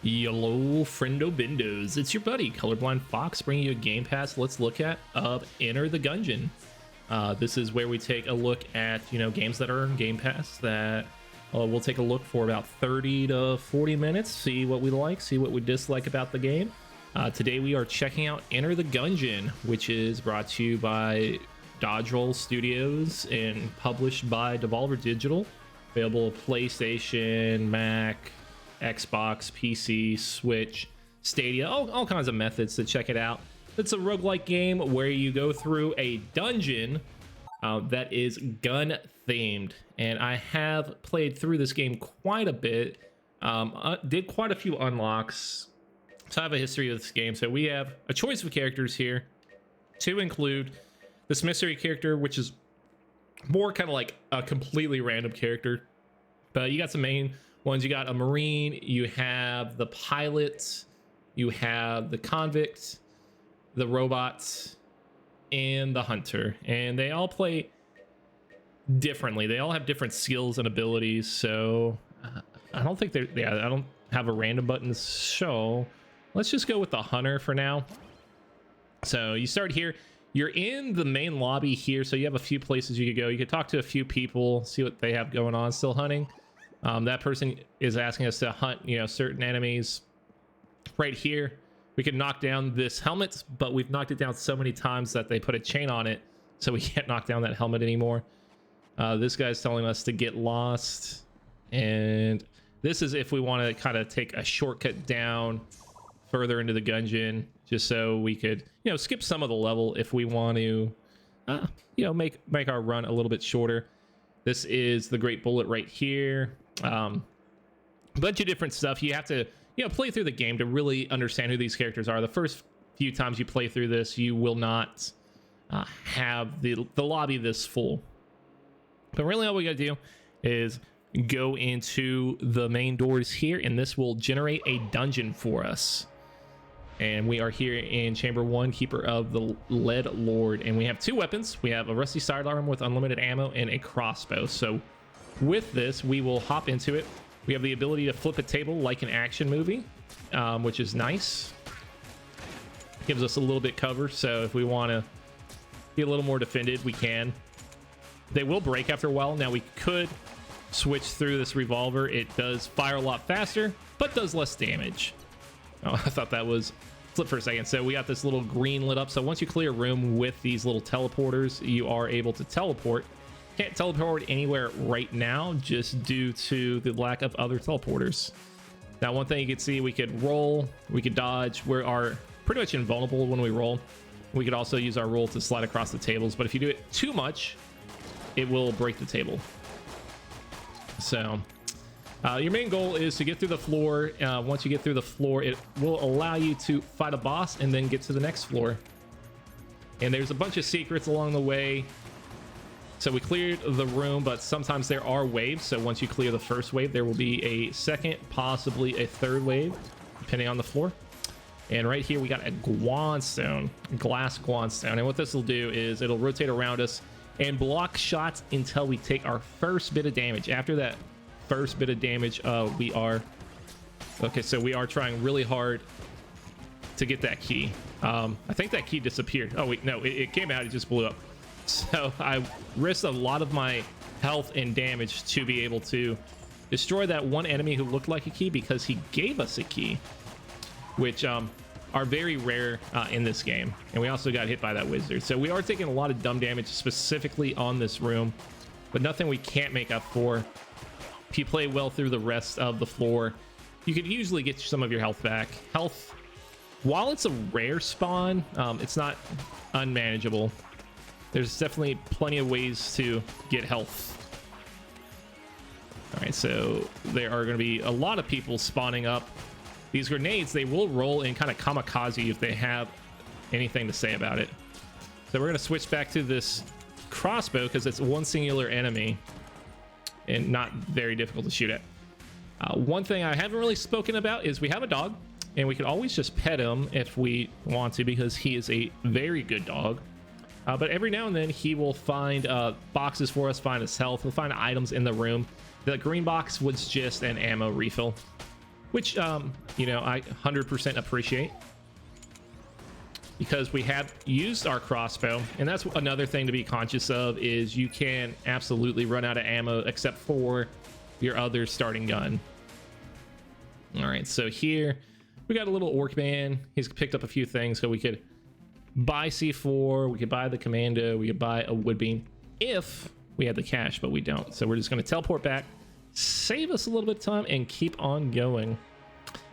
Yellow friendo bindos, it's your buddy Colorblind Fox bringing you a Game Pass Let's Look at of Enter the Gungeon. This is where we take a look at games that are in Game Pass that we'll take a look for about 30 to 40 minutes, see what we like, see what we dislike about the game. Today we are checking out Enter the Gungeon, which is brought to you by Dodge Studios and published by Devolver Digital. Available PlayStation, Mac, Xbox, PC, Switch, Stadia, all kinds of methods to check it out. It's a roguelike game where you go through a dungeon that is gun themed, and I have played through this game quite a bit. Did quite a few unlocks, so I have a history of this game. So we have a choice of characters here to include this mystery character, which is more kind of like a completely random character, but you got some main ones. You got a marine, you have the pilot, you have the convict, the robots, and the hunter, and they all play differently. They all have different skills and abilities, so I don't think I don't have a random button to show. Let's just go with the hunter for now. So you start here, you're in the main lobby here, so you have a few places you could go. You could talk to a few people, see what they have going on. Still hunting. That person is asking us to hunt certain enemies. Right here we can knock down this helmet, but we've knocked it down so many times that they put a chain on it, so we can't knock down that helmet anymore. This guy's telling us to get lost, and this is if we want to kind of take a shortcut down further into the Gungeon, just so we could skip some of the level if we want to make our run a little bit shorter. This is the Great Bullet right here. Bunch of different stuff. You have to play through the game to really understand who these characters are. The first few times you play through this, you will not have the lobby this full, but really all we gotta do is go into the main doors here, and this will generate a dungeon for us. And we are here in Chamber 1, Keeper of the Lead Lord, and we have two weapons. We have a rusty sidearm with unlimited ammo and a crossbow. So with this, we will hop into it. We have the ability to flip a table like an action movie, which is nice. Gives us a little bit cover, so if we want to be a little more defended, we can. They will break after a while. Now we could switch through this revolver. It does fire a lot faster, but does less damage. Oh, I thought that was flip for a second. So we got this little green lit up. So once you clear a room with these little teleporters, you are able to teleport. Can't teleport anywhere right now just due to the lack of other teleporters. Now, one thing you can see, we could roll, we could dodge. We are pretty much invulnerable when we roll. We could also use our roll to slide across the tables, but if you do it too much, it will break the table. So your main goal is to get through the floor. Once you get through the floor, it will allow you to fight a boss and then get to the next floor. And there's a bunch of secrets along the way. So we cleared the room, but sometimes there are waves. So once you clear the first wave, there will be a second, possibly a third wave, depending on the floor. And right here, we got a Guanstone, glass Guanstone. And what this will do is it'll rotate around us and block shots until we take our first bit of damage. After that first bit of damage, we are trying really hard to get that key. I think that key disappeared. Oh wait, no, it came out, it just blew up. So I risked a lot of my health and damage to be able to destroy that one enemy who looked like a key, because he gave us a key, which are very rare in this game. And we also got hit by that wizard, so we are taking a lot of dumb damage specifically on this room, but nothing we can't make up for. If you play well through the rest of the floor, you could usually get some of your health back. Health, while it's a rare spawn, it's not unmanageable. There's definitely plenty of ways to get health. All right, so there are going to be a lot of people spawning up. These grenades, they will roll and kind of kamikaze if they have anything to say about it. So we're going to switch back to this crossbow because it's one singular enemy and not very difficult to shoot at. One thing I haven't really spoken about is we have a dog, and we can always just pet him if we want to, because he is a very good dog. But every now and then he will find boxes for us, find his health, he'll find items in the room. The green box was just an ammo refill. which you know, I 100% appreciate, because we have used our crossbow, and that's another thing to be conscious of, is you can absolutely run out of ammo except for your other starting gun. All right, so here we got a little orc man. He's picked up a few things, so we could buy C4, we could buy the commando, we could buy a wood beam if we had the cash, but we don't. So we're just going to teleport back, save us a little bit of time, and keep on going.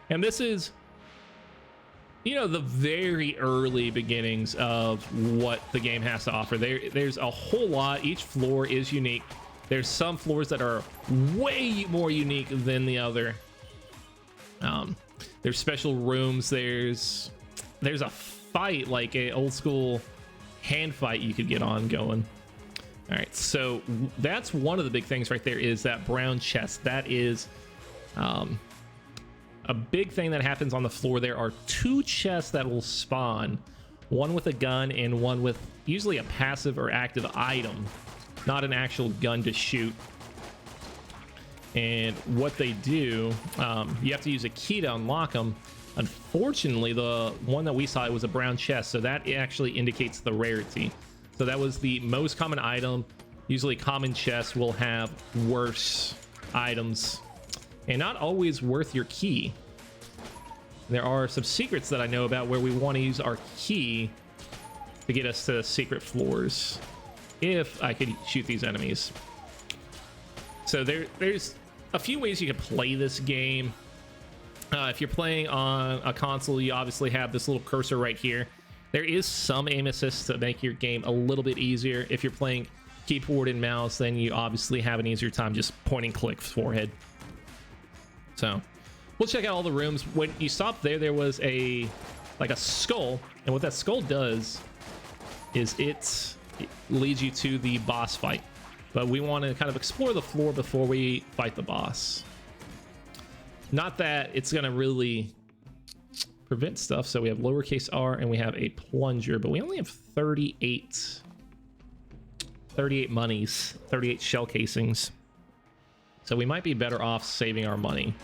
And this is, you know, the very early beginnings of what the game has to offer. There's a whole lot. Each floor is unique. There's some floors that are way more unique than the other. There's special rooms. There's a fight, like a old school hand fight you could get on going. All right, so that's one of the big things right there, is that brown chest. That is a big thing that happens on the floor. There are 2 chests that will spawn, one with a gun and one with usually a passive or active item, not an actual gun to shoot. And what they do, you have to use a key to unlock them. Unfortunately, the one that we saw, it was a brown chest, so that actually indicates the rarity. So that was the most common item. Usually common chests will have worse items, and not always worth your key. There are some secrets that I know about where we want to use our key to get us to secret floors, if I could shoot these enemies. So there's a few ways you can play this game. If you're playing on a console, you obviously have this little cursor right here. There is some aim assist to make your game a little bit easier. If you're playing keyboard and mouse, then you obviously have an easier time just pointing click forehead. So we'll check out all the rooms. When you stop there, there was like a skull, and what that skull does is it leads you to the boss fight. But we want to kind of explore the floor before we fight the boss. Not that it's going to really prevent stuff. So we have lowercase r and we have a plunger, but we only have 38 monies, 38 shell casings. So we might be better off saving our money.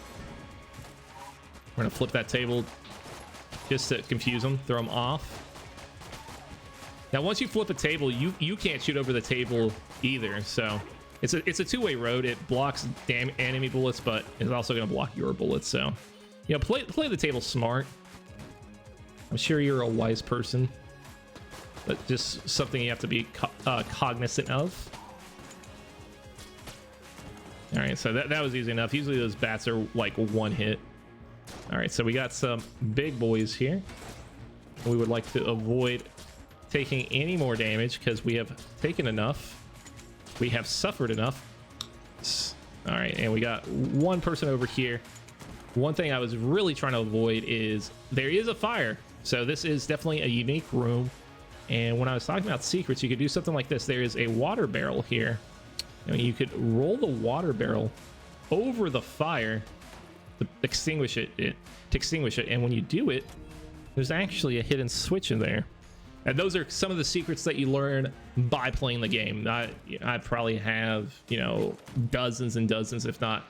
We're gonna flip that table just to confuse them, throw them off. Now once you flip a table, you can't shoot over the table either, so it's a two-way road. It blocks enemy bullets, but it's also gonna block your bullets. So, you know, play the table smart. I'm sure you're a wise person, but just something you have to be cognizant of. All right, so that was easy enough. Usually those bats are like one hit. All right, so we got some big boys here. We would like to avoid taking any more damage because we have taken enough. We have suffered enough. All right, and we got one person over here. One thing I was really trying to avoid is there is a fire. So this is definitely a unique room. And when I was talking about secrets, you could do something like this. There is a water barrel here. And you could roll the water barrel over the fire to extinguish it. And when you do it, there's actually a hidden switch in there. And those are some of the secrets that you learn by playing the game. I probably have, you know, dozens and dozens, if not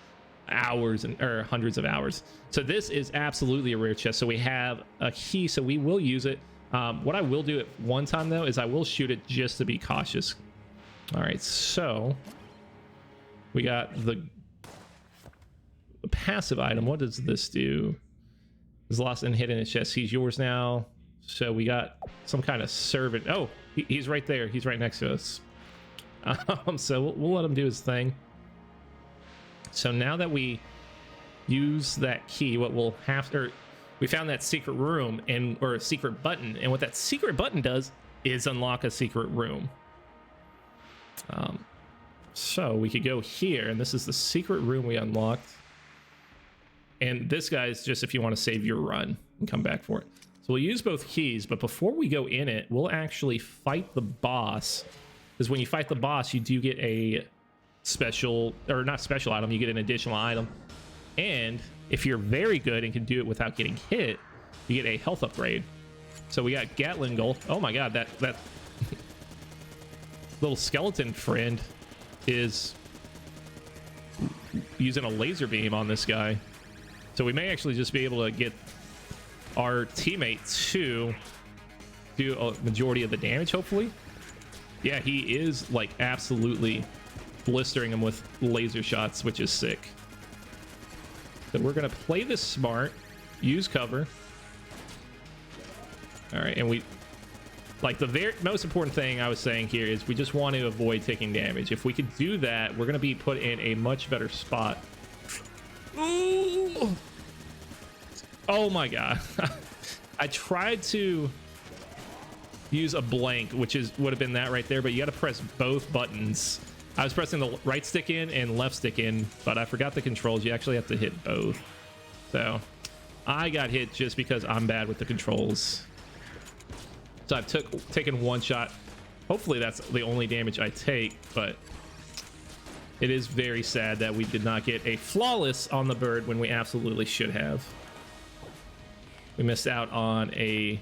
hours or hundreds of hours. So this is absolutely a rare chest. So we have a key, so we will use it. What I will do at one time though is I will shoot it just to be cautious. All right, so we got the passive item. What does this do? Is lost and hidden in his chest. He's yours now. So we got some kind of servant. Oh, he's right there. He's right next to us. So we'll let him do his thing. So now that we use that key, what we'll have to, we found that secret room or a secret button, and what that secret button does is unlock a secret room. So we could go here, and this is the secret room we unlocked. And this guy's just if you want to save your run and come back for it. So we'll use both keys, but before we go in it, we'll actually fight the boss. Because when you fight the boss, you do get a special, or not special item, you get an additional item. And if you're very good and can do it without getting hit, you get a health upgrade. So we got Gatling Gold. Oh my god, that little skeleton friend is using a laser beam on this guy. So we may actually just be able to get our teammate to do a majority of the damage, hopefully. Yeah, he is like absolutely blistering him with laser shots, which is sick. So we're gonna play this smart, use cover. All right, and we like the very most important thing I was saying here is we just want to avoid taking damage. If we could do that, we're gonna be put in a much better spot. Ooh. Oh my god. I tried to use a blank, which would have been that right there, but you got to press both buttons. I was pressing the right stick in and left stick in, but I forgot the controls. You actually have to hit both. So I got hit just because I'm bad with the controls. So I've taken one shot. Hopefully that's the only damage I take, but it is very sad that we did not get a flawless on the bird when we absolutely should have. We missed out on a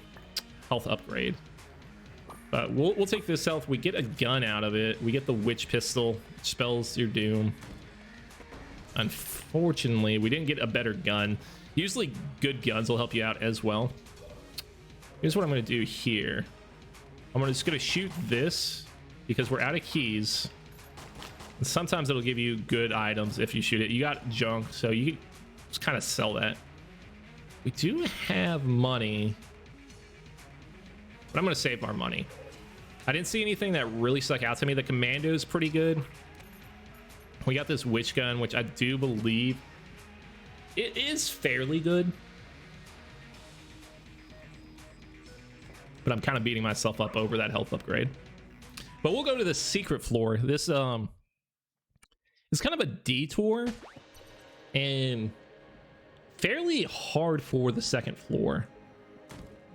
health upgrade. But we'll take this health. We get a gun out of it. We get the witch pistol, which spells your doom. Unfortunately, we didn't get a better gun. Usually good guns will help you out as well. Here's what I'm going to do here. I'm just going to shoot this because we're out of keys. And sometimes it'll give you good items if you shoot it. You got junk, so you can just kind of sell that. We do have money, but I'm going to save our money. I didn't see anything that really stuck out to me. The commando is pretty good. We got this witch gun, which I do believe it is fairly good. But I'm kind of beating myself up over that health upgrade. But we'll go to the secret floor. This is kind of a detour and fairly hard for the second floor.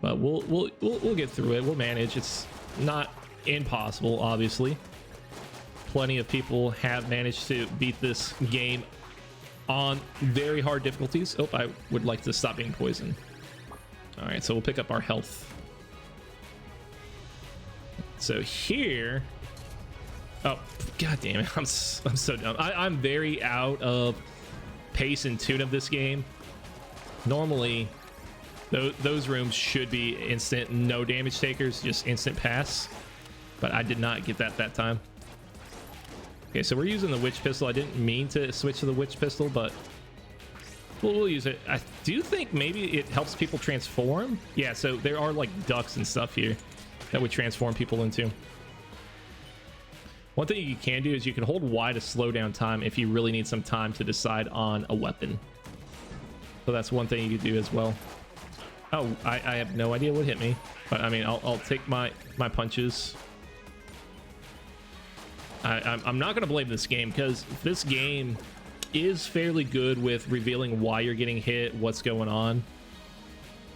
But we'll get through it. We'll manage. It's not impossible, obviously. Plenty of people have managed to beat this game on very hard difficulties. Oh, I would like to stop being poisoned. All right, so we'll pick up our health. So here, oh god damn it, I'm so dumb. I'm very out of pace and tune of this game. Normally those rooms should be instant no damage takers, just instant pass, but I did not get that time. Okay, so we're using the witch pistol. I didn't mean to switch to the witch pistol, but we'll use it. I do think maybe it helps people transform. Yeah, so there are like ducks and stuff here that would transform people into. One thing you can do is you can hold Y to slow down time if you really need some time to decide on a weapon. So that's one thing you could do as well. Oh, I have no idea what hit me, but I mean, I'll take my punches. I'm not going to blame this game because this game is fairly good with revealing why you're getting hit, what's going on.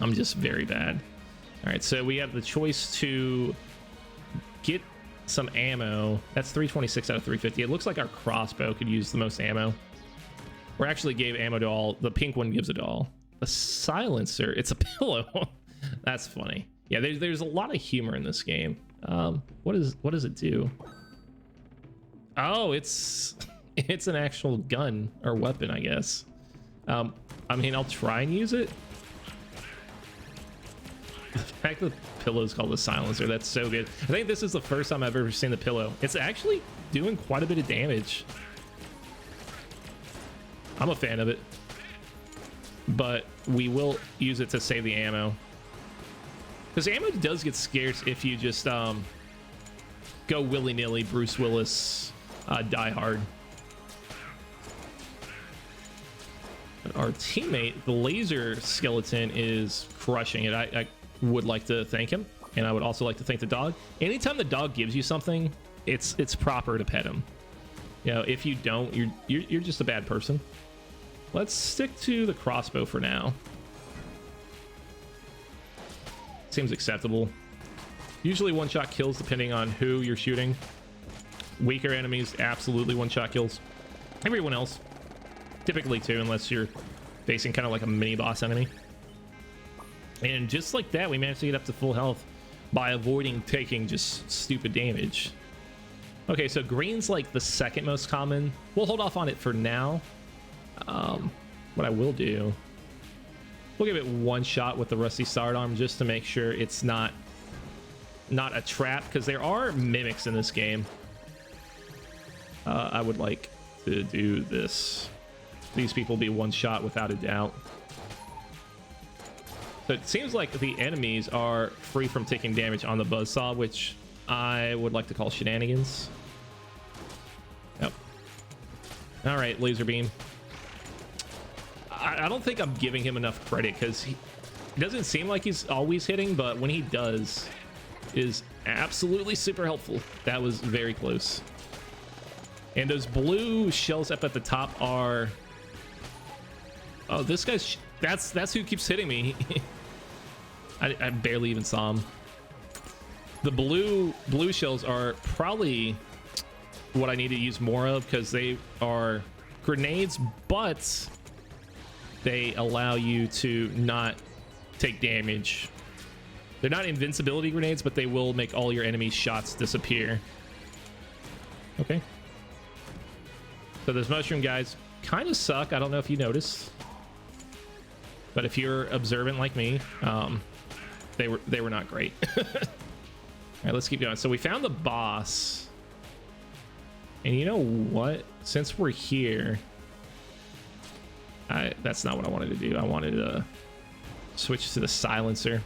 I'm just very bad. All right, so we have the choice to get some ammo. That's 326 out of 350. It looks like our crossbow could use the most ammo. We actually gave ammo to all. The pink one gives it all. The silencer, it's a pillow. That's funny. Yeah, there's a lot of humor in this game. What does it do? Oh, it's an actual gun or weapon, I guess. I mean, I'll try and use it. The fact that the pillow is called the silencer, that's so good. I think this is the first time I've ever seen the pillow. It's actually doing quite a bit of damage. I'm a fan of it, but we will use it to save the ammo, because ammo does get scarce if you just go willy-nilly Bruce Willis Die Hard. But our teammate, the laser skeleton, is crushing it. I would like to thank him, and I would also like to thank the dog. Anytime the dog gives you something, it's proper to pet him. You know, if you don't, you're just a bad person. Let's stick to the crossbow for now. Seems acceptable. Usually one-shot kills depending on who you're shooting. Weaker enemies, absolutely one-shot kills. Everyone else, typically two, unless you're facing kind of like a mini-boss enemy. And just like that, we managed to get up to full health by avoiding taking just stupid damage. Okay, so green's like the second most common. We'll hold off on it for now. What I will do We'll give it one shot with the rusty sidearm just to make sure it's not a trap, because there are mimics in this game. I would like to do this. These people be one shot without a doubt. So it seems like the enemies are free from taking damage on the buzzsaw, which I would like to call shenanigans. Yep. All right, laser beam. I don't think I'm giving him enough credit, because he doesn't seem like he's always hitting, but when he does, is absolutely super helpful. That was very close. And those blue shells up at the top are... Oh, this guy's... That's who keeps hitting me. I barely even saw him. The blue shells are probably what I need to use more of, because they are grenades, but they allow you to not take damage. They're not invincibility grenades, but they will make all your enemies' shots disappear. Okay. So those mushroom guys kind of suck. I don't know if you noticed, but if you're observant like me, they were not great. All right, let's keep going. So we found the boss, and you know what? Since we're here, that's not what I wanted to do. I wanted to switch to the silencer.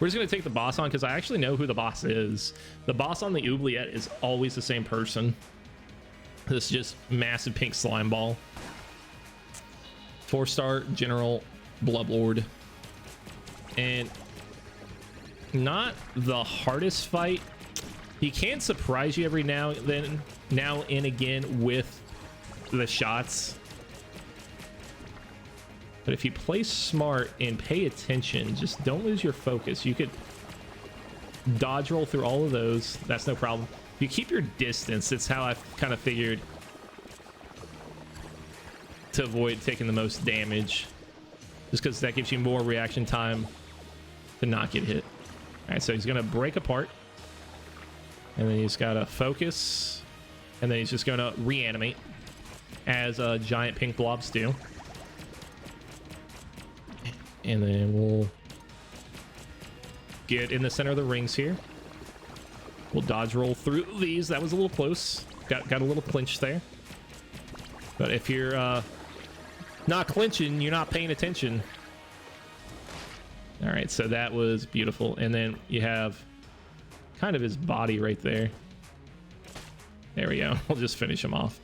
We're just gonna take the boss on, because I actually know who the boss is. The boss on the oubliette is always the same person. This just massive pink slime ball. 4-star General Bloodlord. And not the hardest fight. He can surprise you every now and again with the shots. But if you play smart and pay attention, just don't lose your focus. You could dodge roll through all of those. That's no problem. If you keep your distance, it's how I've kind of figured to avoid taking the most damage. Just because that gives you more reaction time to not get hit. All right, so he's going to break apart. And then he's got to focus. And then he's just going to reanimate, as giant pink blobs do. And then we'll get in the center of the rings here. We'll dodge roll through these. That was a little close. Got a little clinch there. But if you're not clinching, you're not paying attention. All right, so that was beautiful. And then you have kind of his body right there. There we go. We'll just finish him off.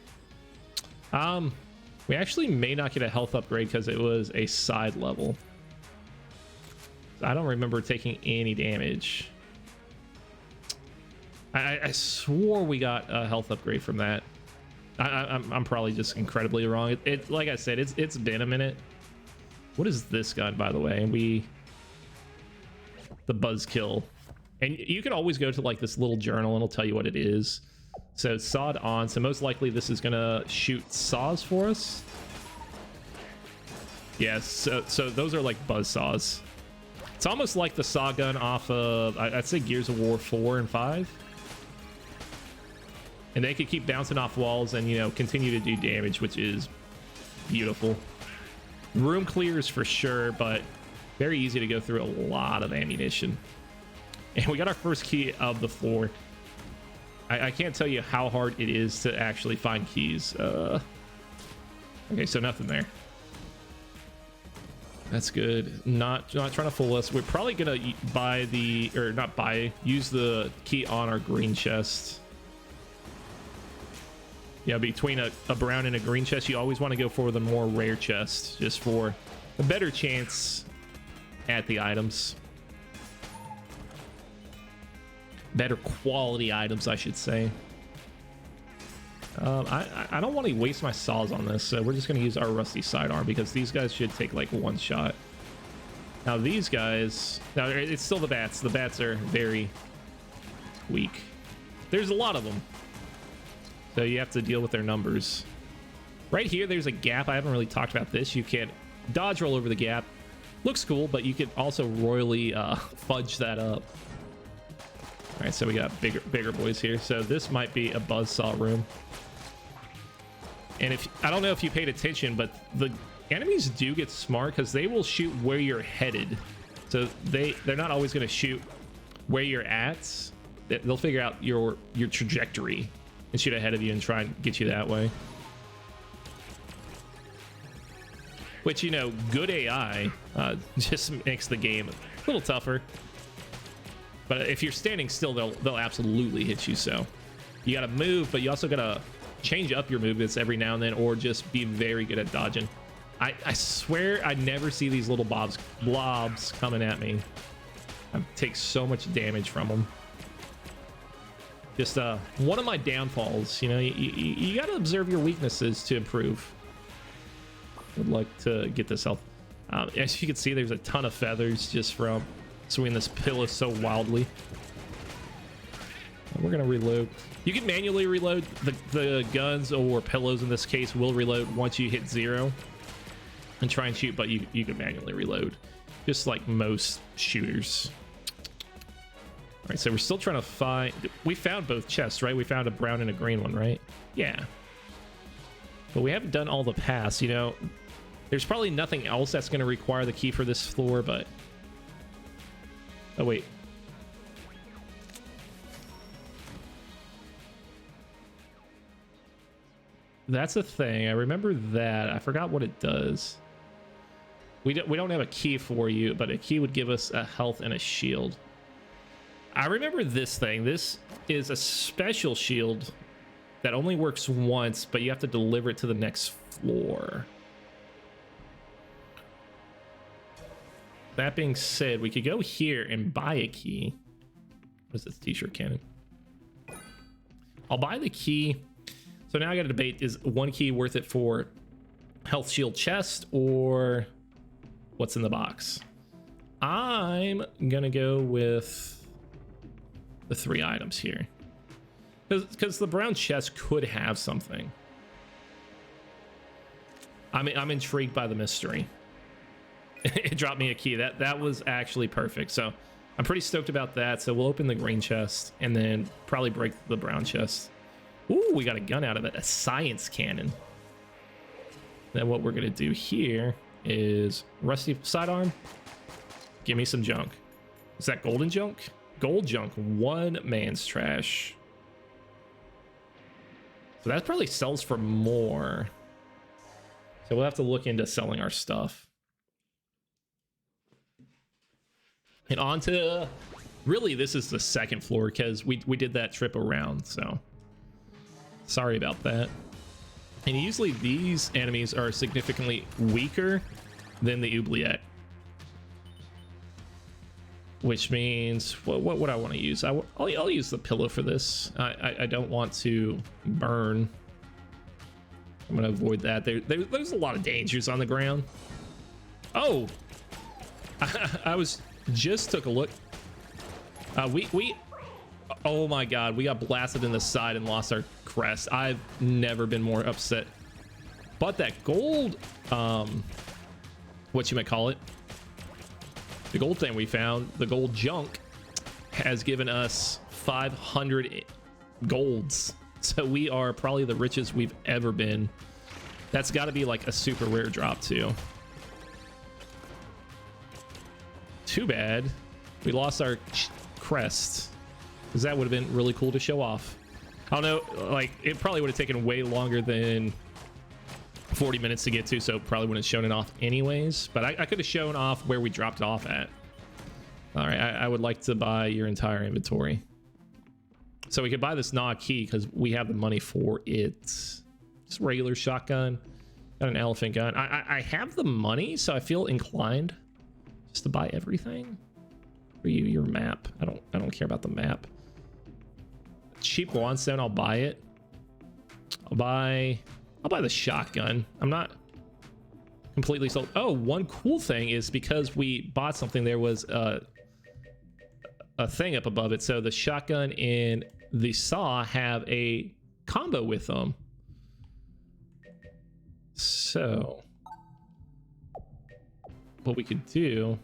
We actually may not get a health upgrade because it was a side level. I don't remember taking any damage. I swore we got a health upgrade from that. I'm probably just incredibly wrong. It like I said, it's been a minute. What is this gun, by the way? The buzzkill, and you can always go to like this little journal and it'll tell you what it is. So sawed on. So most likely this is gonna shoot saws for us. Yes. So those are like buzz saws. It's almost like the saw gun off of, I'd say, Gears of War 4 and 5. And they could keep bouncing off walls and, you know, continue to do damage, which is beautiful. Room clears for sure, but very easy to go through a lot of ammunition. And we got our first key of the floor. I can't tell you how hard it is to actually find keys. Okay, so nothing there. That's good. Not trying to fool us. We're probably gonna use the key on our green chest. Yeah, between a brown and a green chest, you always want to go for the more rare chest, just for a better chance at the items. Better quality items, I should say. I don't want to waste my saws on this, so we're just going to use our rusty sidearm, because these guys should take like one shot. Now these guys, now it's still the bats. The bats are very weak. There's a lot of them, so you have to deal with their numbers. Right here, there's a gap. I haven't really talked about this. You can dodge roll over the gap. Looks cool, but you could also royally fudge that up. All right, so we got bigger boys here. So this might be a buzzsaw room. And if I don't know if you paid attention, but the enemies do get smart because they will shoot where you're headed. So they're not always going to shoot where you're at. They'll figure out your trajectory and shoot ahead of you and try and get you that way. Which, you know, good AI just makes the game a little tougher. But if you're standing still, they'll absolutely hit you. So you got to move, but you also got to change up your movements every now and then, or just be very good at dodging. I swear I never see these little blobs coming at me. I take so much damage from them. Just one of my downfalls. You know, you got to observe your weaknesses to improve. Would like to get this health. As you can see, there's a ton of feathers just from swinging this pillow so wildly. We're gonna reload. You can manually reload. The guns, or pillows in this case, will reload once you hit 0 and try and shoot, but you can manually reload, just like most shooters. All right, so we're still trying to find. We found both chests, right? We found a brown and a green one, right? Yeah. But we haven't done all the paths, you know. There's probably nothing else that's going to require the key for this floor, but... Oh, wait. That's a thing. I remember that. I forgot what it does. We don't have a key for you, but a key would give us a health and a shield. I remember this thing. This is a special shield that only works once, but you have to deliver it to the next floor. That being said, we could go here and buy a key. What's this t-shirt cannon? I'll buy the key. So now I got to debate, is one key worth it for health shield chest or what's in the box? I'm gonna go with the 3 items here. Because the brown chest could have something. I'm intrigued by the mystery. It dropped me a key. That was actually perfect. So I'm pretty stoked about that. So we'll open the green chest and then probably break the brown chest. Ooh, we got a gun out of it. A science cannon. Then what we're going to do here is rusty sidearm. Give me some junk. Is that golden junk? Gold junk. One man's trash. So that probably sells for more. So we'll have to look into selling our stuff. And on to, really, this is the second floor because we did that trip around. So sorry about that. And usually these enemies are significantly weaker than the oubliette. Which means, what would I want to use? I'll use the pillow for this. I don't want to burn. I'm going to avoid that. There's a lot of dangers on the ground. Oh! I just took a look. Oh my god, we got blasted in the side and lost our crest. I've never been more upset. But that gold, what you might call it, the gold thing we found, the gold junk, has given us 500 golds. So we are probably the richest we've ever been. That's got to be like a super rare drop too. Too bad we lost our crest, because that would have been really cool to show off. I don't know, like it probably would have taken way longer than 40 minutes to get to, so probably wouldn't have shown it off anyways, but I could have shown off where we dropped it off at. All right, I would like to buy your entire inventory. So we could buy this Gnaw key because we have the money for it. Just regular shotgun. Got an elephant gun. I have the money, so I feel inclined just to buy everything. For you, your map. I don't care about the map. Cheap wandstone, I'll buy it. I'll buy the shotgun. I'm not completely sold. Oh, one cool thing is because we bought something, there was a thing up above it. So the shotgun and the saw have a combo with them. So what we could do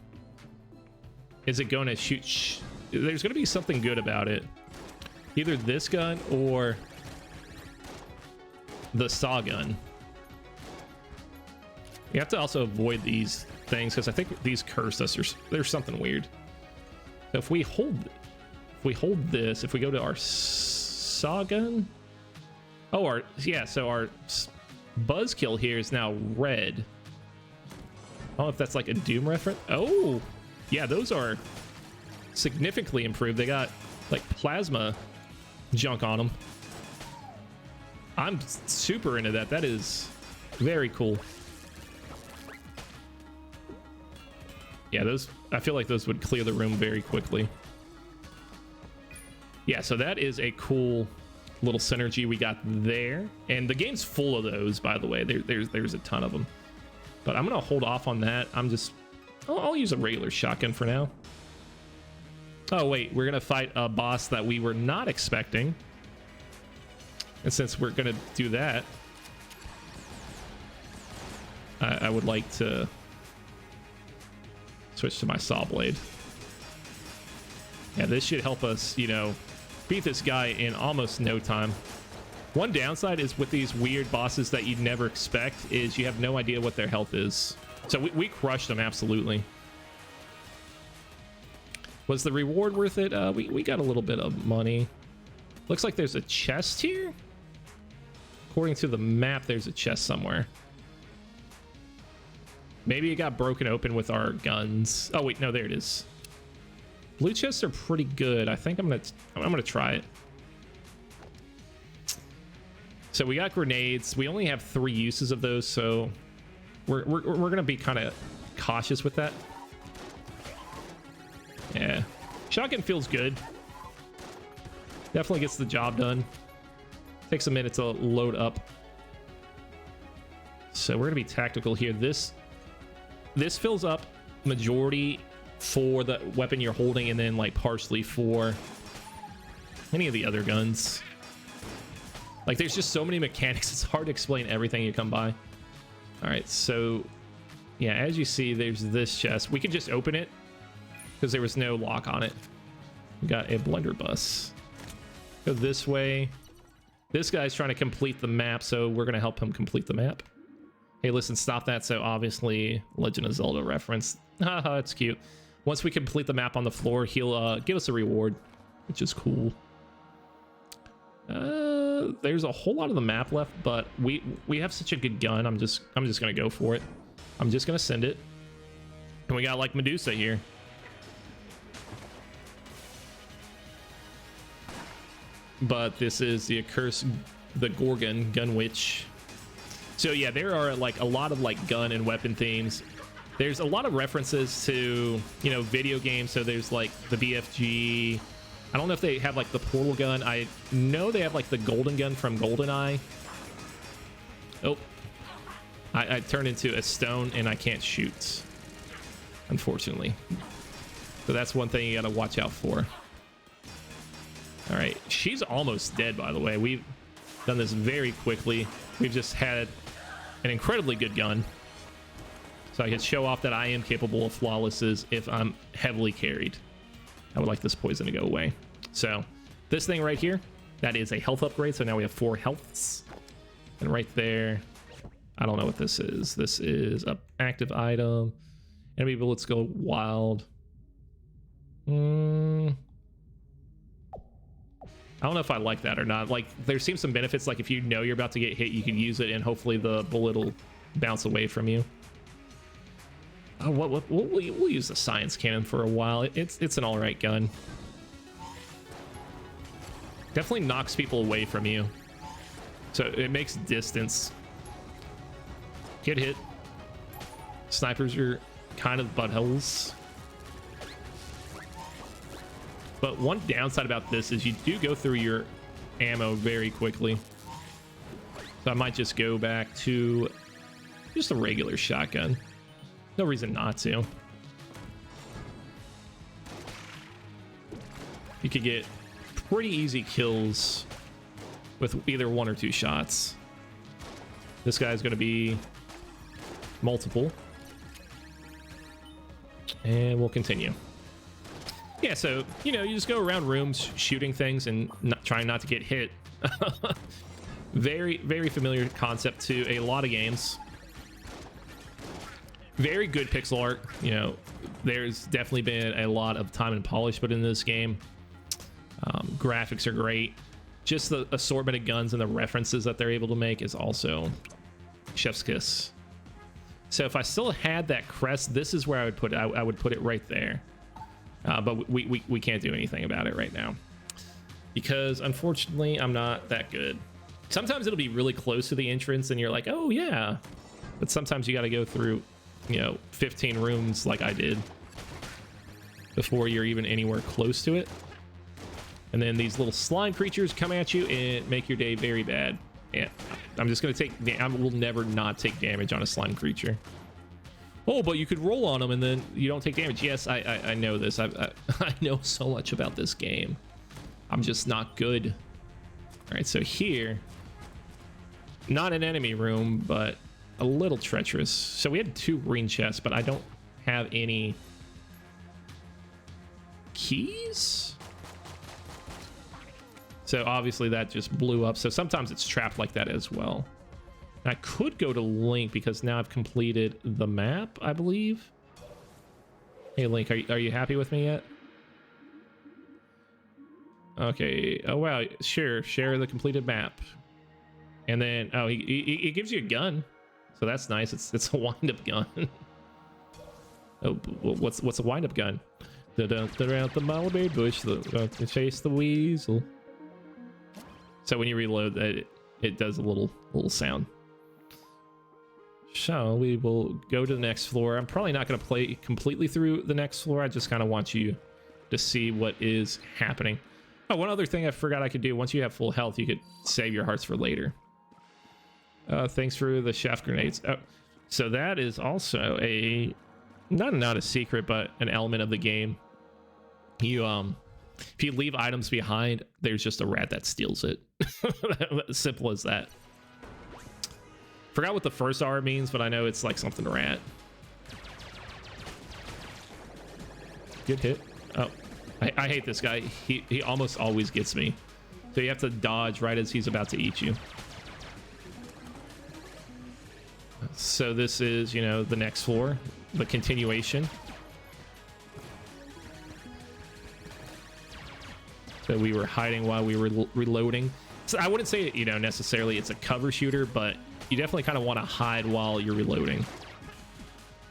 is it going to shoot? There's going to be something good about it. Either this gun or the saw gun. You have to also avoid these things because I think these curse us, or there's something weird. So if we hold this, if we go to our sawgun, oh, so our buzzkill here is now red. I don't know if that's like a Doom reference. Oh, yeah, those are significantly improved. They got like plasma junk on them. I'm super into that. That is very cool. Yeah, those, I feel like those would clear the room very quickly. Yeah, so that is a cool little synergy we got there. And the game's full of those, by the way. There's a ton of them. But I'm going to hold off on that. I'll use a regular shotgun for now. Oh, wait, we're going to fight a boss that we were not expecting. And since we're going to do that, I would like to switch to my saw blade. Yeah, this should help us, you know, beat this guy in almost no time. One downside is with these weird bosses that you'd never expect is you have no idea what their health is. So we crushed them, absolutely. Was the reward worth it? We got a little bit of money. Looks like there's a chest here. According to the map, there's a chest somewhere. Maybe it got broken open with our guns. Oh wait, no, there it is. Blue chests are pretty good. I think I'm gonna try it. So we got grenades. We only have 3 uses of those, so we're gonna be kind of cautious with that. Yeah, shotgun feels good. Definitely gets the job done. Takes a minute to load up. So we're gonna be tactical here. This fills up majority for the weapon you're holding, and then like partially for any of the other guns. Like there's just so many mechanics, it's hard to explain everything you come by. All right, so yeah, as you see, there's this chest. We can just open it because there was no lock on it. We got a blunderbuss. Go this way. This guy's trying to complete the map, so we're gonna help him complete the map. Hey, listen, stop that. So obviously Legend of Zelda reference. Haha, it's cute. Once we complete the map on the floor, he'll give us a reward, which is cool. There's a whole lot of the map left, but we have such a good gun. I'm just gonna go for it. I'm just gonna send it. And we got like Medusa here. But this is the accursed, the Gorgon gun witch. So yeah, there are like a lot of like gun and weapon themes. There's a lot of references to, you know, video games. So there's like the BFG. I don't know if they have like the portal gun. I know they have like the golden gun from GoldenEye. Oh, I turned into a stone and I can't shoot, unfortunately. So that's one thing you got to watch out for. All right, she's almost dead, by the way. We've done this very quickly. We've just had an incredibly good gun. So I can show off that I am capable of flawlesses if I'm heavily carried. I would like this poison to go away. So this thing right here, that is a health upgrade. So now we have 4 healths. And right there, I don't know what this is. This is an active item. Enemy bullets go wild. I don't know if I like that or not. Like, there seems some benefits. Like, if you know you're about to get hit, you can use it, and hopefully the bullet will bounce away from you. Oh, we'll use the science cannon for a while. It's an all right gun. Definitely knocks people away from you, so it makes distance. Get hit. Snipers are kind of buttholes. But one downside about this is you do go through your ammo very quickly. So I might just go back to just a regular shotgun. No reason not to. You could get pretty easy kills with either 1 or 2 shots. This guy's going to be multiple. And we'll continue. Yeah, so, you know, you just go around rooms shooting things and trying not to get hit. Very, very familiar concept to a lot of games. Very good pixel art. You know, there's definitely been a lot of time and polish put into this game. Graphics are great. Just the assortment of guns and the references that they're able to make is also chef's kiss. So if I still had that crest, this is where I would put it. I would put it right there. But we can't do anything about it right now because unfortunately I'm not that good. Sometimes it'll be really close to the entrance and you're like, oh yeah, but sometimes you got to go through, you know, 15 rooms like I did before you're even anywhere close to it. And then these little slime creatures come at you and make your day very bad. Yeah, I'm just gonna take. I will never not take damage on a slime creature. Oh, but you could roll on them and then you don't take damage. Yes, I know this. I know so much about this game. I'm just not good. All right, so here, not an enemy room, but a little treacherous. So we had 2 green chests, but I don't have any keys. So obviously that just blew up. So sometimes it's trapped like that as well. And I could go to Link because now I've completed the map, I believe. Hey Link, are you happy with me yet? Okay. Oh wow, sure. Share the completed map. And then he gives you a gun, so that's nice. It's a wind-up gun. Oh, what's a wind-up gun? Around the mulberry bush, chase the weasel. So when you reload that, it does a little sound. So we will go to the next floor. I'm probably not going to play completely through the next floor. I just kind of want you to see what is happening. Oh, one other thing I forgot I could do. Once you have full health, you could save your hearts for later. Thanks for the chef grenades. Oh, so that is also a not a secret, but an element of the game. You if you leave items behind, there's just a rat that steals it. Simple as that. Forgot what the first R means, but I know it's like something rat. Good hit. Oh, I hate this guy. He almost always gets me. So you have to dodge right as he's about to eat you. So this is, you know, the next floor, the continuation. So we were hiding while we were reloading. So I wouldn't say, you know, necessarily it's a cover shooter, but you definitely kind of want to hide while you're reloading.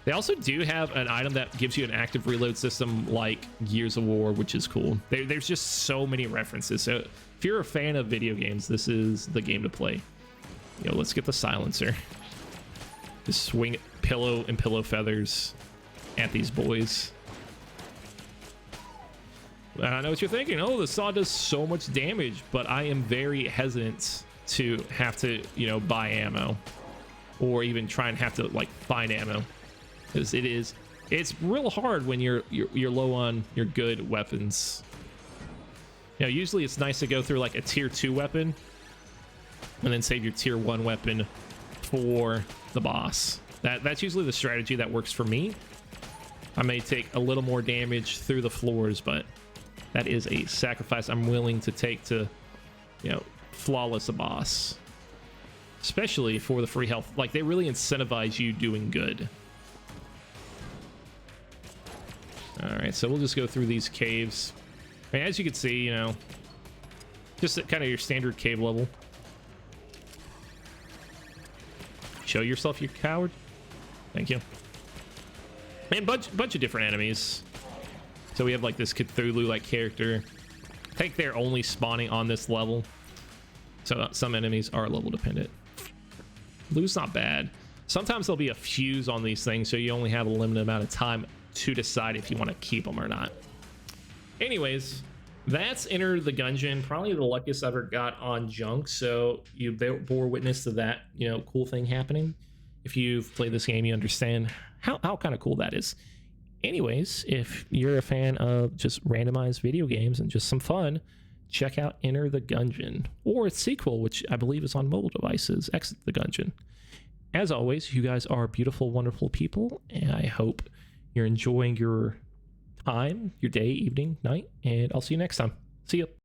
They also do have an item that gives you an active reload system like Gears of War, which is cool. There's just so many references. So if you're a fan of video games, this is the game to play. Yo, let's get the silencer. Just swing pillow and pillow feathers at these boys. And I know what you're thinking. Oh, the saw does so much damage, but I am very hesitant to have to, you know, buy ammo or even try and have to like find ammo, because it's real hard when you're low on your good weapons. You know, usually it's nice to go through like a tier 2 weapon and then save your tier 1 weapon for the boss. That's usually the strategy that works for me. I may take a little more damage through the floors, but that is a sacrifice I'm willing to take to, you know, flawless a boss, especially for the free health. Like, they really incentivize you doing good. All right, so we'll just go through these caves. I mean, as you can see, you know, just kind of your standard cave level. Show yourself, you coward. Thank you. And bunch of different enemies. So we have like this Cthulhu-like character. I think they're only spawning on this level. So some enemies are level dependent. Blue's not bad. Sometimes there'll be a fuse on these things, so you only have a limited amount of time to decide if you want to keep them or not. Anyways, that's Enter the Gungeon. Probably the luckiest I ever got on junk. So you bore witness to that, you know, cool thing happening. If you've played this game, you understand how kind of cool that is. Anyways, if you're a fan of just randomized video games and just some fun, check out Enter the Gungeon, or its sequel, which I believe is on mobile devices, Exit the Gungeon. As always, you guys are beautiful, wonderful people, and I hope you're enjoying your time, your day, evening, night, and I'll see you next time. See ya.